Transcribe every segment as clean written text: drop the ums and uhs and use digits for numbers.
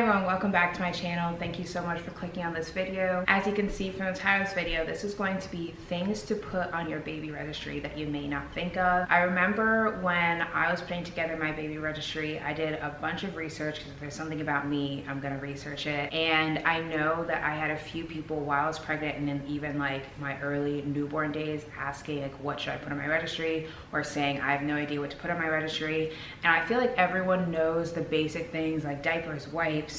everyone, welcome back to my channel. Thank you so much for clicking on this video. As you can see from the title of this video, this is going to be things to put on your baby registry that you may not think of. I remember when I was putting together my baby registry, I did a bunch of research because if there's something about me, I'm gonna research it. And I know that I had a few people while I was pregnant and then even like my early newborn days asking like, what should I put on my registry? Or saying, I have no idea what to put on my registry. And I feel like everyone knows the basic things like diapers, wipes,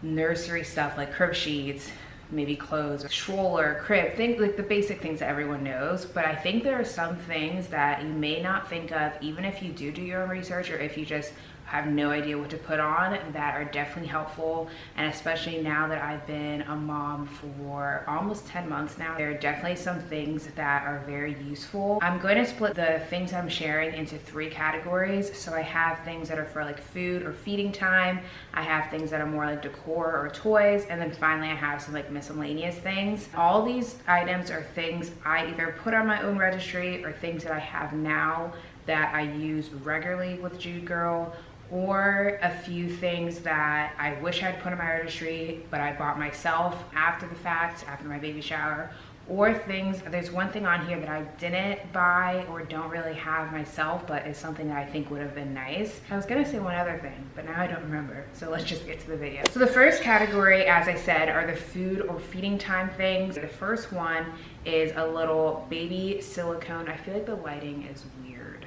nursery stuff like crib sheets, maybe clothes, stroller, crib, things like the basic things that everyone knows. But I think there are some things that you may not think of, even if you do your own research or if you just have no idea what to put on, that are definitely helpful. And especially now that I've been a mom for almost 10 months now, there are definitely some things that are very useful. I'm going to split the things I'm sharing into 3 categories. So I have things that are for like food or feeding time. I have things that are more like decor or toys. And then finally I have some like miscellaneous things. All these items are things I either put on my own registry or things that I have now that I use regularly with Jude Girl, or a few things that I wish I'd put on my registry but I bought myself after the fact, after my baby shower, or things, there's one thing on here that I didn't buy or don't really have myself but is something that I think would have been nice. I was gonna say one other thing but now I don't remember, so let's just get to the video. So the first category, as I said, are the food or feeding time things. The first one is a little baby silicone. I feel like the lighting is weird.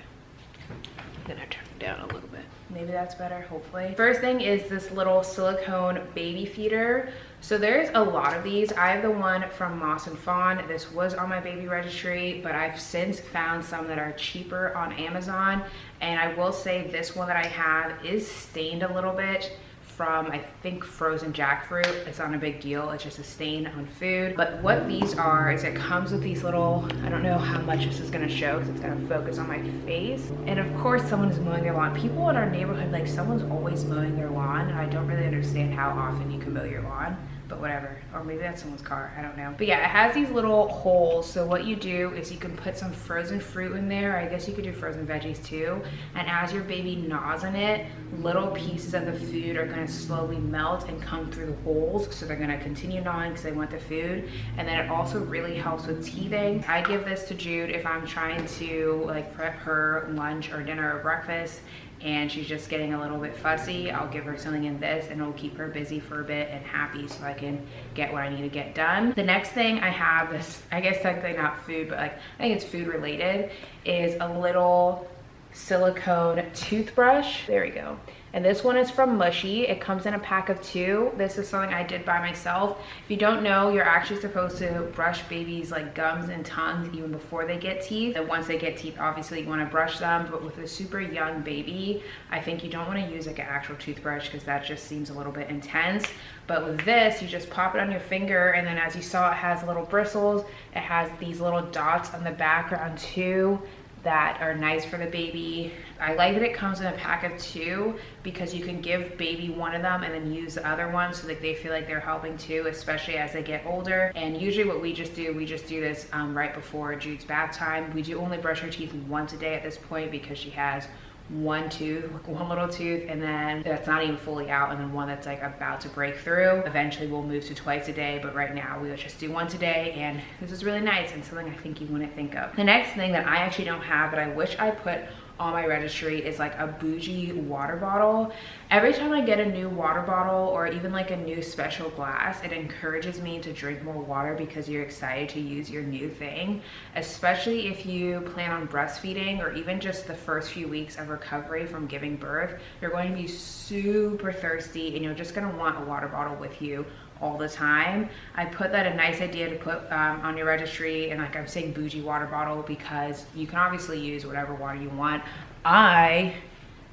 I'm gonna turn it down a little bit. Maybe that's better, hopefully. First thing is this little silicone baby feeder. So there's a lot of these. I have the one from Moss and Fawn. This was on my baby registry, but I've since found some that are cheaper on Amazon. And I will say this one that I have is stained a little bit from, I think, frozen jackfruit. It's not a big deal, it's just a stain on food. But what these are is it comes with these little, I don't know how much this is gonna show because it's gonna focus on my face. And of course someone is mowing their lawn. People in our neighborhood, like someone's always mowing their lawn. And I don't really understand how often you can mow your lawn, but whatever. Or maybe that's someone's car, I don't know. But yeah, it has these little holes. So what you do is you can put some frozen fruit in there. I guess you could do frozen veggies too. And as your baby gnaws on it, little pieces of the food are gonna slowly melt and come through the holes. So they're gonna continue gnawing because they want the food. And then it also really helps with teething. I give this to Jude if I'm trying to like prep her lunch or dinner or breakfast and she's just getting a little bit fussy. I'll give her something in this and it'll keep her busy for a bit and happy so I can get what I need to get done. The next thing I have, this, I guess technically not food, but like I think it's food related, is a little silicone toothbrush. There we go. And this one is from Mushy. It comes in a pack of 2. This is something I did by myself. If you don't know, you're actually supposed to brush babies like gums and tongues even before they get teeth. And once they get teeth, obviously you want to brush them. But with a super young baby, I think you don't want to use like an actual toothbrush because that just seems a little bit intense. But with this, you just pop it on your finger, and then as you saw, it has little bristles. It has these little dots on the background too that are nice for the baby. I like that it comes in a pack of 2 because you can give baby one of them and then use the other one so that they feel like they're helping too, especially as they get older. And usually what we just do this right before Jude's bath time. We do only brush her teeth once a day at this point because she has one little tooth, and then that's not even fully out, and then one that's like about to break through. Eventually we'll move to twice a day, but right now we'll just do once a day, and this is really nice and something I think you wouldn't think of. The next thing that I actually don't have but I wish I put on my registry is like a bougie water bottle. Every time I get a new water bottle or even like a new special glass, it encourages me to drink more water because you're excited to use your new thing, especially if you plan on breastfeeding or even just the first few weeks of recovery from giving birth. You're going to be super thirsty and you're just gonna want a water bottle with you all the time. I put that a nice idea to put on your registry, and like I'm saying bougie water bottle because you can obviously use whatever water you want. I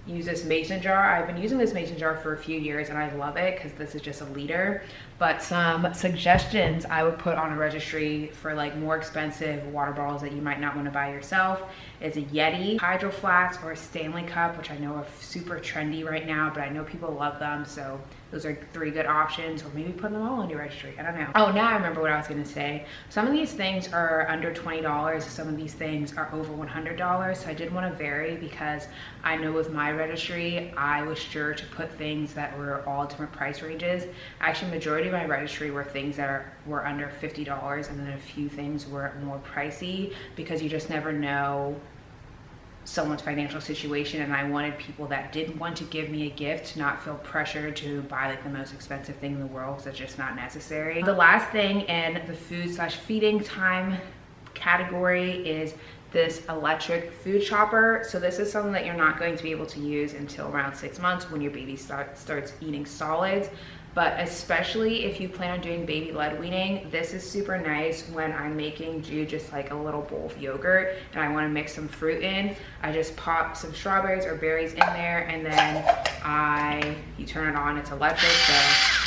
use this mason jar. I've been using this mason jar for a few years and I love it because this is just a liter. But some suggestions I would put on a registry for like more expensive water bottles that you might not want to buy yourself is a Yeti, Hydro Flask, or a Stanley Cup, which I know are super trendy right now, but I know people love them, so Those are 3 good options, or maybe put them all on your registry. I don't know. Oh, now I remember what I was gonna say. Some of these things are under $20. Some of these things are over $100. So I did want to vary because I know with my registry, I was sure to put things that were all different price ranges. Actually, majority of my registry were things that were under $50, and then a few things were more pricey because you just never know someone's financial situation, and I wanted people that didn't want to give me a gift to not feel pressured to buy like the most expensive thing in the world, because it's just not necessary. The last thing in the food/feeding time category is this electric food chopper. So this is something that you're not going to be able to use until around 6 months when your baby starts eating solids. But especially if you plan on doing baby-led weaning, this is super nice when I'm making Jude just like a little bowl of yogurt and I want to mix some fruit in. I just pop some strawberries or berries in there, and then you turn it on. It's electric, so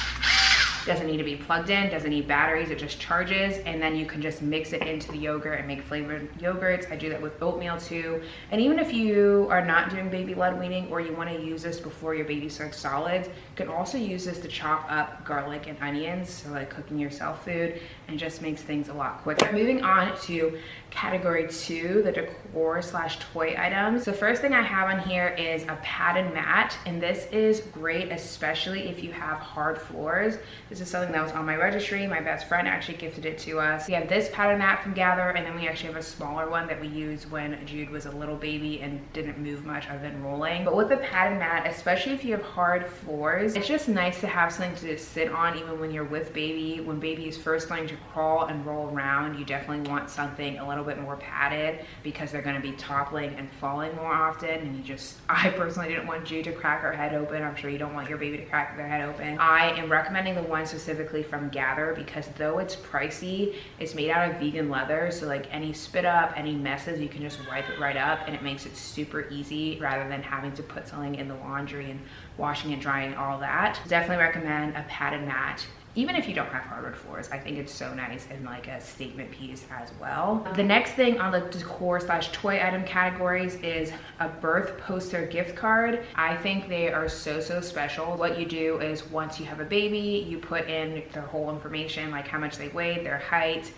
doesn't need to be plugged in, doesn't need batteries, it just charges, and then you can just mix it into the yogurt and make flavored yogurts. I do that with oatmeal too. And even if you are not doing baby-led weaning, or you want to use this before your baby starts solids, you can also use this to chop up garlic and onions, so like cooking yourself food, and just makes things a lot quicker. Moving on to category 2, the decor/toy items. The first thing I have on here is a padded mat, and this is great especially if you have hard floors. This is something that was on my registry. My best friend actually gifted it to us. We have this padded mat from Gather, and then we actually have a smaller one that we used when Jude was a little baby and didn't move much other than rolling. But with the padded mat, especially if you have hard floors, it's just nice to have something to sit on even when you're with baby. When baby is first learning to crawl and roll around, you definitely want something a little bit more padded because they're going to be toppling and falling more often. And I personally didn't want Jude to crack her head open. I'm sure you don't want your baby to crack their head open. I am recommending the one specifically from Gather because though it's pricey, it's made out of vegan leather, so like any spit up, any messes, you can just wipe it right up, and it makes it super easy rather than having to put something in the laundry and washing and drying, all that. Definitely recommend a padded mat. Even if you don't have hardwood floors, I think it's so nice and like a statement piece as well. The next thing on the decor/toy item categories is a birth poster gift card. I think they are so special. What you do is once you have a baby, you put in their whole information, like how much they weighed, their height,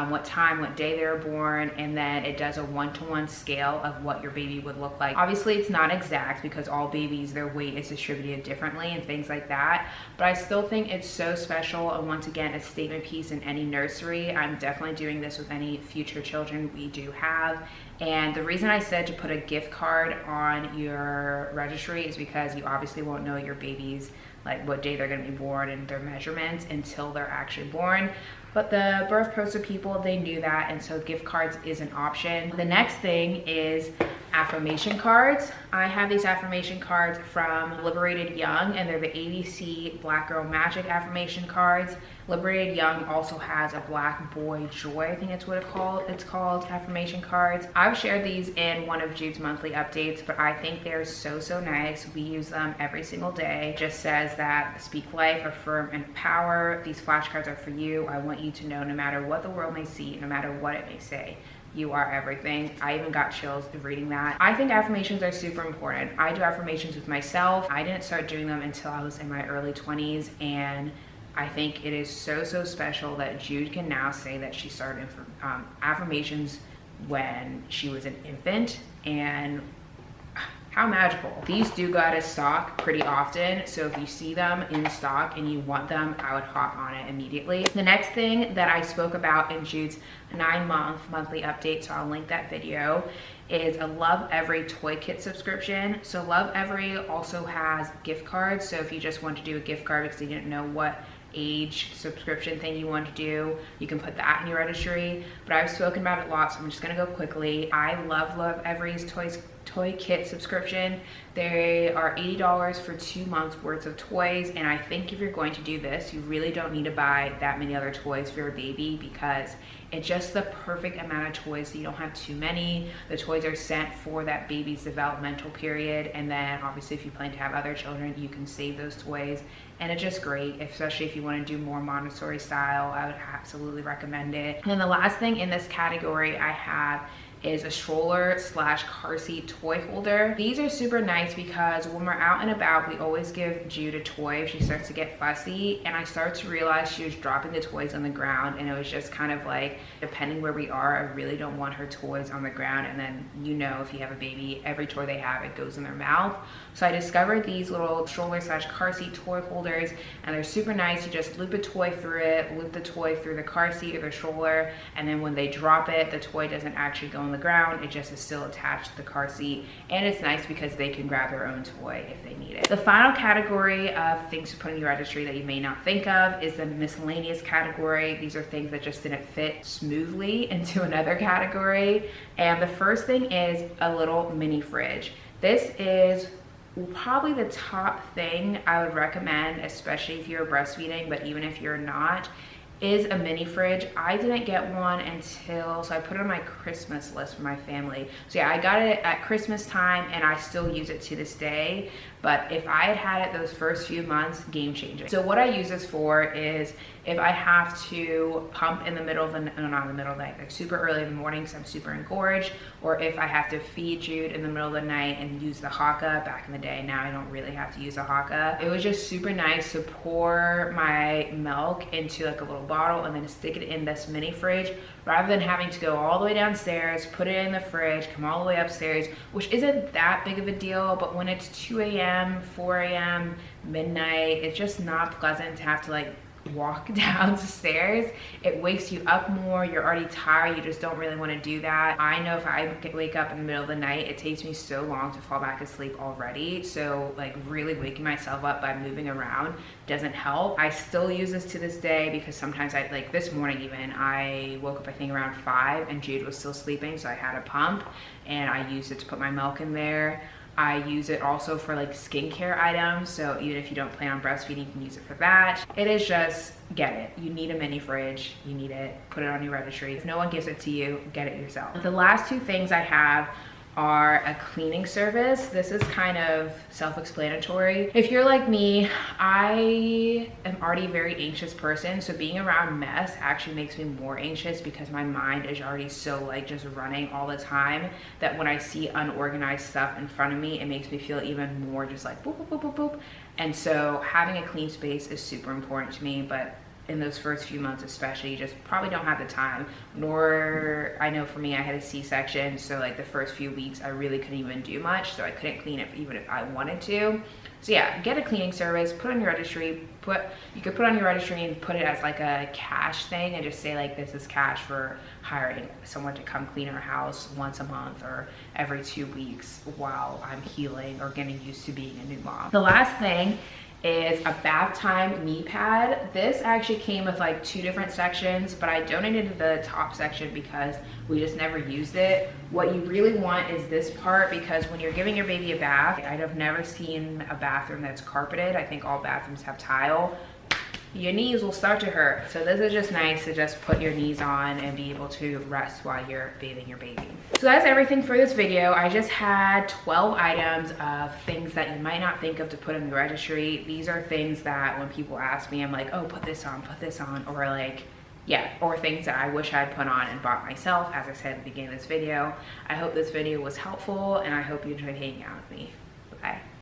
what time, what day they were born, and then it does a 1-to-1 scale of what your baby would look like. Obviously it's not exact because all babies, their weight is distributed differently and things like that, but I still think it's so special, and once again, a statement piece in any nursery. I'm definitely doing this with any future children we do have. And the reason I said to put a gift card on your registry is because you obviously won't know your baby's like what day they're going to be born and their measurements until they're actually born. But the birth poster people, they knew that, and so gift cards is an option. The next thing is affirmation cards. I have these affirmation cards from Liberated Young, and they're the ABC Black Girl Magic affirmation cards. Liberated Young also has a Black Boy Joy, I think it's what it's called affirmation cards. I've shared these in one of Jude's monthly updates, but I think they're so nice. We use them every single day. It just says that speak life, affirm, and empower. These flashcards are for you. I want you to know no matter what the world may see, no matter what it may say, you are everything. I even got chills reading that. I think affirmations are super important. I do affirmations with myself. I didn't start doing them until I was in my early 20s, and I think it is so special that Jude can now say that she started affirmations when she was an infant, and how magical. These do go out of stock pretty often, so if you see them in stock and you want them, I would hop on it immediately. The next thing that I spoke about in Jude's 9-month monthly update, so I'll link that video, is a Love Every toy kit subscription. So Love Every also has gift cards, so if you just want to do a gift card because you didn't know what age subscription thing you want to do, you can put that in your registry. But I've spoken about it a lot, so I'm just gonna go quickly. I love Love Every's toy kit subscription. They are $80 for 2 months worth of toys, and I think if you're going to do this, you really don't need to buy that many other toys for your baby because it's just the perfect amount of toys so you don't have too many. The toys are sent for that baby's developmental period, and then obviously if you plan to have other children, you can save those toys, and it's just great, especially if you want to do more Montessori style. I would absolutely recommend it. And then the last thing in this category I have is a stroller slash car seat toy holder. These are super nice because when we're out and about, we always give Jude a toy if she starts to get fussy, and I start to realize she was dropping the toys on the ground, and it was just kind of like, depending where we are, I really don't want her toys on the ground. And then, you know, if you have a baby, every toy they have, it goes in their mouth. So I discovered these little stroller slash car seat toy holders, and they're super nice. You just loop a toy through it, loop the toy through the car seat or the stroller, and then when they drop it, the toy doesn't actually go on the ground, it just is still attached to the car seat. And it's nice because they can grab their own toy if they need it. The final category of things to put in your registry that you may not think of is the miscellaneous category. These are things that just didn't fit smoothly into another category. And the first thing is a little mini fridge. This is probably the top thing I would recommend, especially if you're breastfeeding, but even if you're not, is a mini fridge. I didn't get one until, so I put it on my Christmas list for my family. So yeah, I got it at Christmas time and I still use it to this day. But if I had it those first few months, game changing. So what I use this for is if I have to pump in the middle of the, no, not in the middle of the night, like super early in the morning because I'm super engorged, or if I have to feed Jude in the middle of the night and use the Haka. Back in the day, now I don't really have to use a Haka. It was just super nice to pour my milk into like a little bottle and then stick it in this mini fridge, rather than having to go all the way downstairs, put it in the fridge, come all the way upstairs, which isn't that big of a deal, but when it's 2 a.m., 4 a.m., midnight, it's just not pleasant to have to like walk down the stairs. It wakes you up more, you're already tired, you just don't really want to do that. I know if I wake up in the middle of the night, it takes me so long to fall back asleep already, so like really waking myself up by moving around doesn't help. I still use this to this day because sometimes I, like this morning even, I woke up I think around 5 and Jude was still sleeping, so I had a pump and I used it to put my milk in there. I use it also for like skincare items, so even if you don't plan on breastfeeding, you can use it for that. It is just, get it. You need a mini fridge, you need it, put it on your registry. If no one gives it to you, get it yourself. The last two things I have are a cleaning service. This is kind of self-explanatory. If you're like me, I am already a very anxious person, so being around mess actually makes me more anxious because my mind is already so like just running all the time that when I see unorganized stuff in front of me, it makes me feel even more just like boop, boop, boop, boop, boop. And so having a clean space is super important to me, but in those first few months especially, you just probably don't have the time. Nor, I know for me, I had a C-section, so like the first few weeks I really couldn't even do much, so I couldn't clean it even if I wanted to. So yeah, get a cleaning service, put on your registry, you could put on your registry and put it as like a cash thing and just say like, this is cash for hiring someone to come clean our house once a month or every 2 weeks while I'm healing or getting used to being a new mom. The last thing is a bath time knee pad. This actually came with like 2 different sections, but I donated the top section because we just never used it. What you really want is this part, because when you're giving your baby a bath, I've never seen a bathroom that's carpeted. I think all bathrooms have tile. Your knees will start to hurt. So this is just nice to just put your knees on and be able to rest while you're bathing your baby. So that's everything for this video. I just had 12 items of things that you might not think of to put in the registry. These are things that when people ask me, I'm like, oh, put this on, or like, yeah, or things that I wish I had put on and bought myself, as I said at the beginning of this video. I hope this video was helpful and I hope you enjoyed hanging out with me. Bye.